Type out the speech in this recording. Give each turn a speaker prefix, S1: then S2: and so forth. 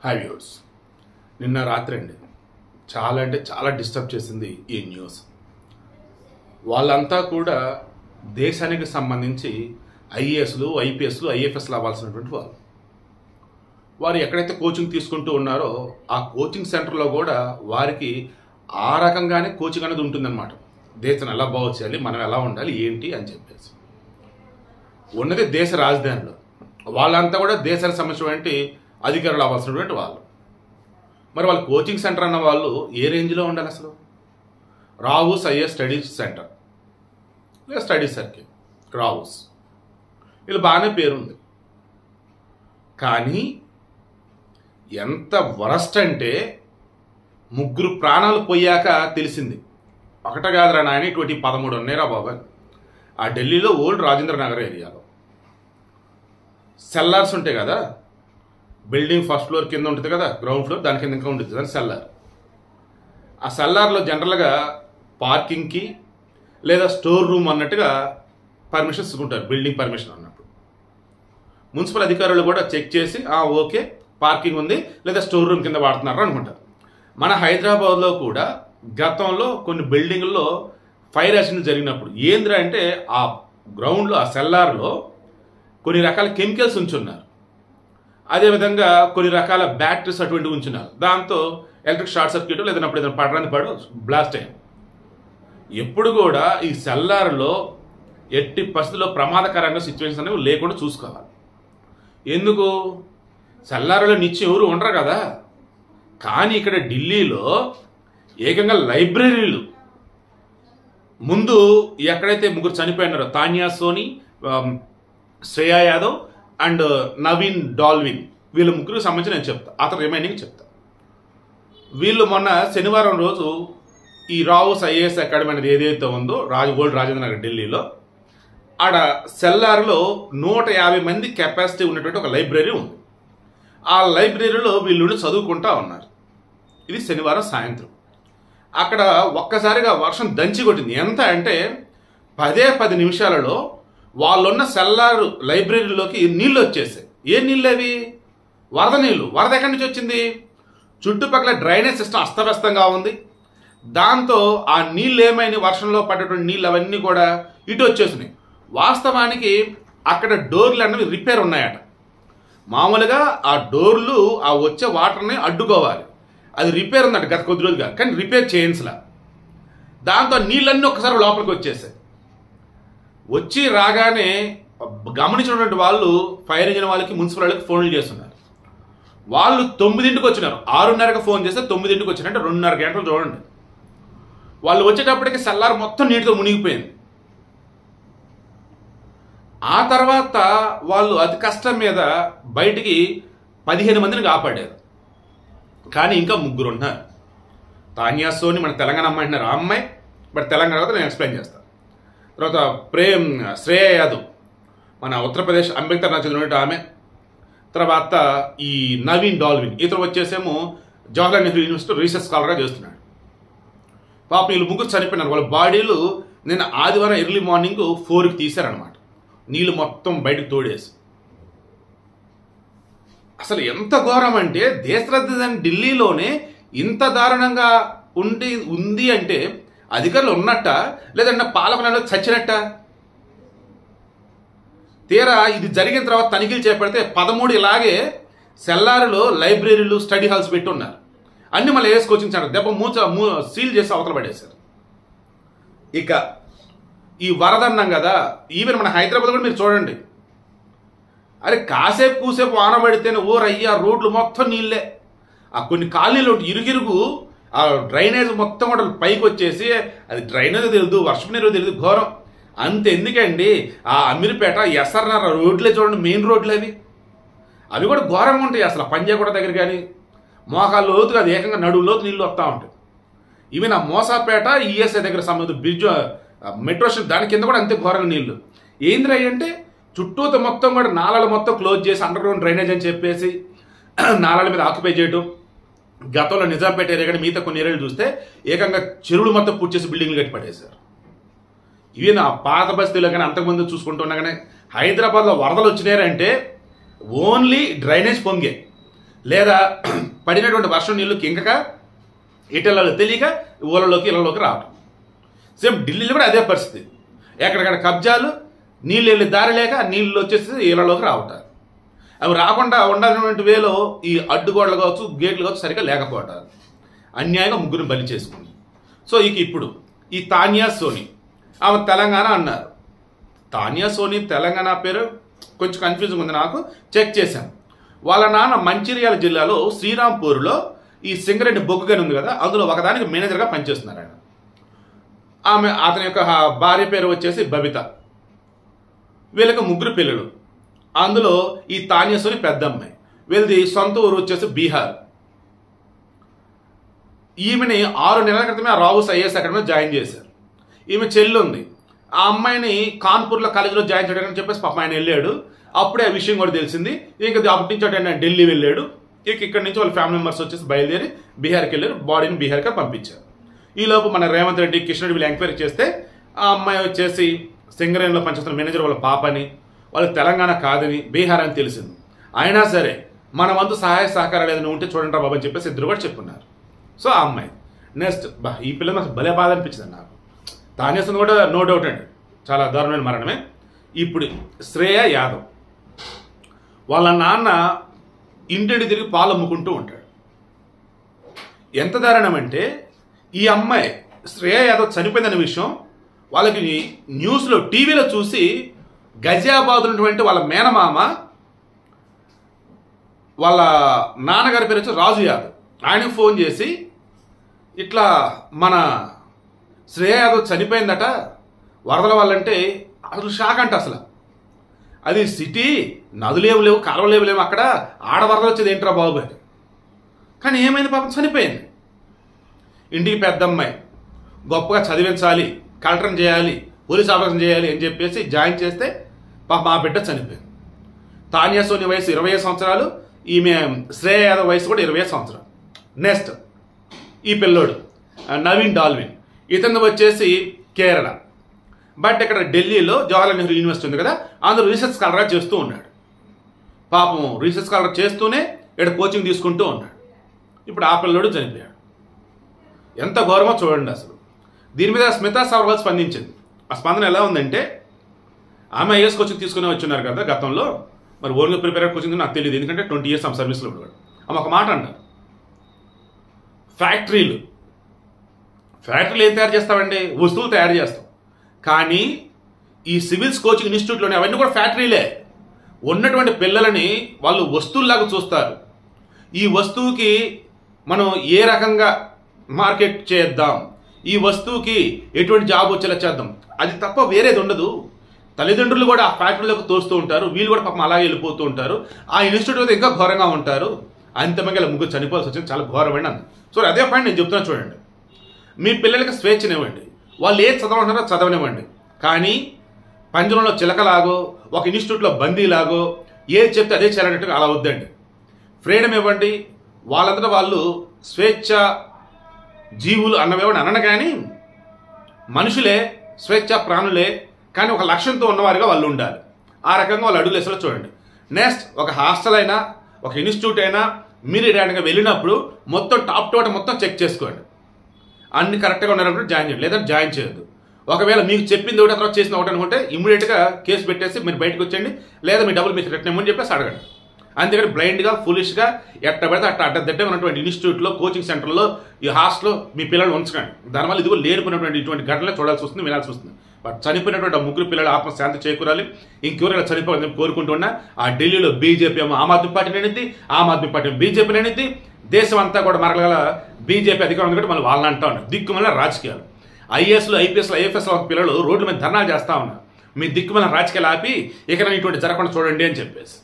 S1: High viewers, నిన్న రాత్రి అండి చాలా అంటే చాలా డిస్టర్బ్ చేసింది ఈ న్యూస్. వాళ్ళంతా కూడా దేశానికి సంబంధించి ఐఏఎస్లు, ఐపీఎస్లు, ఐఎఫ్ఎస్లు అవ్వాల్సినటువంటి వారు ఎక్కడైతే కోచింగ్ తీసుకుంటూ ఉన్నారో ఆ కోచింగ్ సెంటర్లో కూడా వారికి ఆ రకంగానే కోచింగ్ అనేది ఉంటుందన్నమాట. దేశం ఎలా బాగు చేయాలి, మనం ఎలా ఉండాలి, ఏంటి అని చెప్పేసి ఉన్నది దేశ రాజధానిలో. వాళ్ళంతా కూడా దేశానికి సంబంధించినటువంటి అధికారులు అవ్వాల్సినటువంటి వాళ్ళు. మరి వాళ్ళు కోచింగ్ సెంటర్ అన్న వాళ్ళు ఏ రేంజ్లో ఉండాలి అసలు? రావుస్ ఐఏఎస్ స్టడీస్ సెంటర్ లేదా స్టడీ సర్కిల్, రావుస్, వీళ్ళు బాగానే పేరుంది. కానీ ఎంత వరస్ట్ అంటే ముగ్గురు ప్రాణాలు పోయాక తెలిసింది. ఒకట కాదురా నాయన, ఇటువంటి 13 ఉన్నాయిరా బాబాయ్. ఆ ఢిల్లీలో ఓల్డ్ రాజేంద్ర నగర్ ఏరియాలో సెల్లార్స్ ఉంటాయి కదా, బిల్డింగ్ ఫస్ట్ ఫ్లోర్ కింద ఉంటుంది కదా, గ్రౌండ్ ఫ్లోర్, దాని కింద ఇంకా ఉంటుంది దాని సెల్లార్. ఆ సెల్లార్లో జనరల్గా పార్కింగ్కి లేదా స్టోర్ రూమ్ అన్నట్టుగా పర్మిషన్స్ ఇస్తుంటారు, బిల్డింగ్ పర్మిషన్ అన్నప్పుడు. మున్సిపల్ అధికారులు కూడా చెక్ చేసి ఓకే పార్కింగ్ ఉంది లేదా స్టోర్ రూమ్ కింద వాడుతున్నారు అనుకుంటారు. మన హైదరాబాద్లో కూడా గతంలో కొన్ని బిల్డింగుల్లో ఫైర్ యాక్సిడెంట్ జరిగినప్పుడు ఏంద్రా అంటే ఆ గ్రౌండ్లో, ఆ సెల్లార్లో కొన్ని రకాల కెమికల్స్ ఉంచున్నారు, అదేవిధంగా కొన్ని రకాల బ్యాటరీస్ అటువంటివి ఉంచున్నారు. దాంతో ఎలక్ట్రిక్ షార్ట్ సర్క్యూట్ లేదన్నప్పుడు ఏదైనా పడడానికి బ్లాస్ట్ అయ్యింది. ఎప్పుడు కూడా ఈ సెల్లార్లో ఎట్టి పరిస్థితుల్లో ప్రమాదకరంగా సిచ్యువేషన్స్ అనేవి లేకుండా చూసుకోవాలి. ఎందుకు? సెల్లార్లో నిత్యం ఎవరు ఉండరు కదా. కానీ ఇక్కడ ఢిల్లీలో ఏకంగా లైబ్రరీలు ముందు ఎక్కడైతే ముగ్గురు చనిపోయినారో, తానియా సోని, శ్రేయా యాదవ్ అండ్ నవీన్ డాల్విన్, వీళ్ళ ముగ్గురికి సంబంధించి నేను చెప్తా, అతను రిమైనింగ్ చెప్తా. వీళ్ళు మొన్న శనివారం రోజు ఈ రావుస్ ఐఏఎస్ అకాడమీ అనేది ఏదైతే ఉందో ఓల్డ్ రాజేంద్ర నగర్ ఢిల్లీలో, ఆడ సెల్లార్లో 150 మంది కెపాసిటీ ఉన్నటువంటి ఒక లైబ్రరీ ఉంది. ఆ లైబ్రరీలో వీళ్ళు చదువుకుంటా ఉన్నారు. ఇది శనివారం సాయంత్రం. అక్కడ ఒక్కసారిగా వర్షం దంచి కొట్టింది. ఎంత అంటే 10 నిమిషాలలో వాళ్ళున్న సెల్లార్ లైబ్రరీలోకి నీళ్ళు వచ్చేసాయి. ఏ నీళ్ళు అవి? వరద నీళ్ళు. వరద ఎక్కడి నుంచి వచ్చింది? చుట్టుపక్కల డ్రైనేజ్ సిస్టమ్ అస్తవ్యస్తంగా ఉంది. దాంతో ఆ నీళ్ళు ఏమైనా వర్షంలో పడ్డటువంటి నీళ్ళు అవన్నీ కూడా ఇటు వచ్చేసినాయి. వాస్తవానికి అక్కడ డోర్లు అనేవి రిపేర్ ఉన్నాయట. మామూలుగా ఆ డోర్లు ఆ వచ్చే వాటర్ని అడ్డుకోవాలి, అది రిపేర్ ఉందట గత కొద్ది రోజులుగా, కానీ రిపేర్ చేయించలా. దాంతో నీళ్ళన్నీ ఒక్కసారి లోపలికి వచ్చేసాయి. వచ్చి రాగానే గమనించినటువంటి వాళ్ళు ఫైర్ ఇంజిన్ వాళ్ళకి, మున్సిపల్ వాళ్ళకి ఫోన్లు చేస్తున్నారు. వాళ్ళు 9ంటికి వచ్చినారు. 6:30కి ఫోన్ చేస్తే 9ంటికి వచ్చినారు, అంటే 2.5 గంటలు చూడండి. వాళ్ళు వచ్చేటప్పటికి సెల్లార్ మొత్తం నీటితో మునిగిపోయింది. ఆ తర్వాత వాళ్ళు అతి కష్టం మీద బయటికి 15 మందిని కాపాడారు. కానీ ఇంకా 3 ఉన్నారు. తానియా సోని మన తెలంగాణ అమ్మాయి అంటున్నారు, ఆ అమ్మాయి బట్ తెలంగాణ తర్వాత నేను ఎక్స్ప్లెయిన్ చేస్తాను. తర్వాత శ్రేయా యాదవ్ మన ఉత్తరప్రదేశ్ అంబేద్కర్ నగర్ చెందినటువంటి ఆమె. తర్వాత ఈ నవీన్ డాల్విన్, ఇతను వచ్చేసేమో జవహర్లాల్ నెహ్రూ యూనివర్సిటీ రీసెర్చ్ స్కాలర్గా చేస్తున్నాడు. పాపం వీళ్ళు 3 చనిపోయినారు. వాళ్ళ బాడీలు నిన్న ఆదివారం ఎర్లీ మార్నింగ్ 4కి తీశారనమాట, నీళ్ళు మొత్తం బయటకు తోడేసి. అసలు ఎంత ఘోరం అంటే దేశ రాజధాని ఢిల్లీలోనే ఇంత దారుణంగా ఉంది అంటే అధికారులు ఉన్నట్ట, లేదంటే పాలకులు చచ్చినట్ట. తీరా ఇది జరిగిన తర్వాత తనిఖీలు చేపడితే 13 ఇలాగే సెల్లారులో లైబ్రరీలు, స్టడీ హాల్స్ పెట్టి ఉన్నారు. అన్ని మళ్ళీ ఏఎస్ కోచింగ్ సెంటర్ దెబ్బ సీల్ చేసి అవతల పడేశారు. ఇక ఈ వరద అన్నాం కదా, ఈవెన్ మన హైదరాబాద్ కూడా మీరు చూడండి. అరే కాసేపు కూసేపు వాన పడితేనే ఓరయ్యా రోడ్లు మొత్తం నీళ్ళే. ఆ కొన్ని కాలనీలు ఇరుగిరుగు ఆ డ్రైనేజ్ మొత్తం కూడా పైకి వచ్చేసి, అది డ్రైనేజ్ తెలియదు, వర్షపు నీరు తెలియదు, ఘోరం. అంత ఎందుకండి, ఆ అమీర్పేట, ఎస్ఆర్ఆర్ రోడ్లే చూడండి, మెయిన్ రోడ్లు అవి కూడా ఘోరంగా ఉంటాయి. అసలు పంజాగుట్ట దగ్గర కానీ మోకాళ్ళ లోతు కాదు, ఏకంగా నడువు లోతు నీళ్ళు వస్తూ ఉంటాయి. ఈవెన్ ఆ మోసాపేట ఈఎస్ఐ దగ్గర సంబంధం బ్రిడ్జ్, మెట్రో స్టేషన్ దాని కింద కూడా అంతే ఘోరంగా నీళ్లు. ఏంద్రా అంటే చుట్టూత మొత్తం కూడా నాళాలు మొత్తం క్లోజ్ చేసి అండర్ గ్రౌండ్ డ్రైనేజ్ అని చెప్పేసి నాళాల మీద ఆక్యుపై చేయడం. గతంలో నిజాంపేట ఏరియా కానీ మిగతా కొన్ని ఏరియాలు చూస్తే ఏకంగా చెరువులు మొత్తం పూర్తి చేసి బిల్డింగ్లు కట్టి పడేశారు. ఇవి నా పాత బస్తీలో కానీ అంతకుముందు చూసుకుంటున్నా కానీ హైదరాబాద్లో వరదలు వచ్చినాయంటే ఓన్లీ డ్రైనేజ్ పొంగే. లేదా పడినటువంటి వర్షం నీళ్లు కింకక ఇటలలో తెలియక ఊళ్ళలోకి ఇళ్లలోకి రావటం. సేమ్ ఢిల్లీలో కూడా అదే పరిస్థితి. ఎక్కడికక్కడ కబ్జాలు, నీళ్ళు వెళ్ళి దారి లేక నీళ్ళు వచ్చేసి ఇళ్లలోకి రావటాలు. అవి రాకుండా ఉండాల్సినటువంటి వేలో ఈ అడ్డుగోడలు కావచ్చు, గేట్లు కావచ్చు సరిగ్గా లేకపోవటాలు. అన్యాయంగా ముగ్గురిని బలి చేసుకుంది. సో ఇప్పుడు ఈ తానియా సోని ఆమె తెలంగాణ అన్నారు. తానియా సోని తెలంగాణ పేరు కొంచెం కన్ఫ్యూజింగ్ ఉంది నాకు. చెక్ చేశాను. వాళ్ళ నాన్న మంచిర్యాల జిల్లాలో శ్రీరాంపూర్లో ఈ సింగరెడ్డి బొగ్గుగని ఉంది కదా, అందులో ఒకదానికి మేనేజర్గా పనిచేస్తున్నారు ఆయన. అతని యొక్క భార్య పేరు వచ్చేసి బబిత. వీళ్ళకి ముగ్గురు పిల్లలు. అందులో ఈ తానియా సోని పెద్ద అమ్మాయి. వీళ్ళది సొంత ఊరు వచ్చేసి బీహార్. ఈమెని 6 నెలల క్రితమే ఆ రావుస్ ఐఏఎస్ అకాడమీలో జాయిన్ చేశారు. ఈమె చెల్లి ఉంది. ఆ అమ్మాయిని కాన్పూర్లో కాలేజీలో జాయిన్ చేయడానికి చెప్పేసి పాప ఆయన వెళ్ళాడు. అప్పుడే ఆ విషయం కూడా తెలిసింది. ఇంకా అప్పటి నుంచి ఆయన ఢిల్లీ వెళ్ళాడు. ఇక్కడి నుంచి వాళ్ళ ఫ్యామిలీ మెంబర్స్ వచ్చేసి బయలుదేరి బీహార్కి వెళ్ళారు. బాడీని బీహార్కి పంపించారు. ఈలోపు మన రేవంత్ రెడ్డి, కిషన్ రెడ్డి వీళ్ళు ఎంక్వైరీ చేస్తే ఆ అమ్మాయి వచ్చేసి సింగరేణిలో పనిచేస్తున్న మేనేజర్ వాళ్ళ పాపని, వాళ్ళకి తెలంగాణ కాదని, బీహార్ అని తెలిసింది. అయినా సరే మన వంతు సహాయ సహకారాలు ఏదైనా ఉంటే చూడండి రా బాబు అని చెప్పేసి ఇద్దరు కూడా చెప్పున్నారు. సో ఆ అమ్మాయి నెక్స్ట్ ఈ పిల్లలు నాకు భలే బాధ అనిపించింది నాకు. తానేస్తుంది కూడా నో డౌట్ అండి, చాలా దారుణమైన మరణమే. ఇప్పుడు శ్రేయ యాదవ్ వాళ్ళ నాన్న ఇంటింటి తిరిగి పాలు అమ్ముకుంటూ ఉంటాడు. ఎంత దారుణం అంటే ఈ అమ్మాయి శ్రేయ యాదవ్ చనిపోయిందనే విషయం వాళ్ళకి న్యూస్లో టీవీలో చూసి గజియాబాద్ ఉన్నటువంటి వాళ్ళ మేనమామ వాళ్ళ నాన్నగారి పేరు వచ్చి రాజు యాదవ్, ఆయనకు ఫోన్ చేసి ఇట్లా మన శ్రేయ యాదవ్ చనిపోయిందట వరదల వల్లంటే అసలు షాక్ అంట. అసలు అది సిటీ, నదులేవు లేవు, కాలువలేవు లేవు, అక్కడ ఆడవరదలు వచ్చేది ఏంట్రా బాబు అని. కానీ ఏమైంది పాపం, చనిపోయింది. ఇంటికి పెద్దమ్మాయి గొప్పగా చదివించాలి, కలెక్టర్ని చేయాలి, పోలీస్ ఆఫీసర్ చేయాలి అని చెప్పేసి జాయిన్ చేస్తే పాప మా బిడ్డ చనిపోయింది. తానియా సోని వయసు 25 సంవత్సరాలు, ఈమె శ్రేయ యాదవ్ వయసు కూడా 25 సంవత్సరాలు. నెక్స్ట్ ఈ పిల్లోడు నవీన్ డాల్విన్, ఇతను వచ్చేసి కేరళ. బట్ ఇక్కడ ఢిల్లీలో జవహర్లాల్ నెహ్రూ యూనివర్సిటీ ఉంది కదా, అందులో రీసెర్చ్ స్కాలర్గా చేస్తూ ఉన్నాడు. పాపం రీసెర్చ్ స్కాలర్ చేస్తూనే ఇక్కడ కోచింగ్ తీసుకుంటూ ఉన్నాడు. ఇప్పుడు ఆ పిల్లోడు చనిపోయాడు. ఎంత ఘోరమో చూడండి అసలు. దీని మీద స్మితా సబర్వాల్ స్పందించింది. ఆ స్పందన ఎలా ఉందంటే, ఆమె ఐఏఎస్ కోచింగ్ తీసుకుని వచ్చున్నారు కదా గతంలో, మరి ఓన్గా ప్రిపేర్ కోచింగ్ నాకు తెలియదు, ఎందుకంటే 20 years ఆమె సర్వీస్లో ఉన్నాడు. ఆమె ఒక మాట అన్నారు, ఫ్యాక్టరీలు ఏం తయారు చేస్తామండి, వస్తువులు తయారు చేస్తాం. కానీ ఈ సివిల్స్ కోచింగ్ ఇన్స్టిట్యూట్లోనే అవన్నీ కూడా ఫ్యాక్టరీలే. ఉన్నటువంటి పిల్లలని వాళ్ళు వస్తువుల్లాగా చూస్తారు. ఈ వస్తువుకి మనం ఏ రకంగా మార్కెట్ చేద్దాం, ఈ వస్తువుకి ఎటువంటి జాబ్ వచ్చేలా చేద్దాం, అది తప్ప వేరేది ఉండదు. తల్లిదండ్రులు కూడా ఆ ఫ్యాక్టరీలోకి తోస్తూ ఉంటారు, వీళ్ళు కూడా పాపం అలాగే వెళ్ళిపోతూ ఉంటారు. ఆ ఇన్స్టిట్యూట్ అయితే ఇంకా ఘోరంగా ఉంటారు. అంతమంది ఇలా ముగ్గురు చనిపోవాల్సి వచ్చింది, చాలా ఘోరమైన అంది. సో అదే పాయింట్ నేను చెప్తున్నా చూడండి. మీ పిల్లలకి స్వేచ్ఛనివ్వండి, వాళ్ళు ఏది చదవమంటారో చదవనివ్వండి. కానీ పంజరంలో చిలకలాగో, ఒక ఇన్స్టిట్యూట్లో బందీలాగో ఏది చెప్తే అదే చేయాలన్నట్టుగా అలా వద్దండి. ఫ్రీడమ్ ఇవ్వండి. వాళ్ళంతటా వాళ్ళు స్వేచ్ఛ జీవులు అన్నవేమని అనను, కానీ మనుషులే, స్వేచ్ఛ ప్రాణులే, కానీ ఒక లక్ష్యంతో ఉన్నవారుగా వాళ్ళు ఉండాలి. ఆ రకంగా వాళ్ళు అడుగులు వేసేలా చూడండి. నెక్స్ట్ ఒక హాస్టల్ అయినా, ఒక ఇన్స్టిట్యూట్ అయినా మీరు ఇలాంటిగా వెళ్ళినప్పుడు మొత్తం టాప్ టు మొత్తం చెక్ చేసుకోండి. అన్ని కరెక్ట్గా ఉన్నారనుకుంటే జాయిన్ చేయండి, లేదంటే జాయిన్ చేయొద్దు. ఒకవేళ మీకు చెప్పింది ఒకటి తర్వాత చేసిన ఒకటి అనుకుంటే ఇమీడియట్గా కేసు పెట్టేసి మీరు బయటకు వచ్చేయండి, లేదా మీ డబ్బులు మీకు రిటర్న్ ఇవ్వమని చెప్పేసి అడగండి. అంతేకాని బ్లైండ్గా, ఫులిష్గా ఎట్ట పెడితే అడ్డదిడ్డంగా ఉన్నటువంటి ఇన్స్టిట్యూట్లో, కోచింగ్ సెంటర్లో, ఈ హాస్టల్లో మీ పిల్లలు ఉంచకండి. దానివల్ల ఇదిగో లేనిపోయినటువంటి ఇటువంటి ఘటనలు చూడాల్సి వస్తుంది, వినాల్సి వస్తుంది. బట్ చనిపోయినటువంటి ఆ ముగ్గురు పిల్లలు ఆత్మశాంతి చేకూరాలి. ఇంకెవరైనా చనిపోవాలని కోరుకుంటున్నా. ఆ ఢిల్లీలో బీజేపీ ఏమో ఆమ్ ఆద్మీ పార్టీని అనిద్ది, ఆమ్ ఆద్మీ పార్టీ బీజేపీని అనిద్ది. దేశం అంతా కూడా మరగల బీజేపీ అధికారం ఉంది, మళ్ళీ వాళ్ళని అంటా ఉన్నారు. దిక్కుమల్ల రాజకీయాలు. ఐఏఎస్లు, ఐపీఎస్లు, ఐఎఫ్ఎస్ల పిల్లలు రోడ్ల మీద ధర్నాలు చేస్తా ఉన్నారు. మీ దిక్కుమల్ల రాజకీయాలు ఆపి ఇక ఇటువంటి జరగకుండా చూడండి అని చెప్పేసి.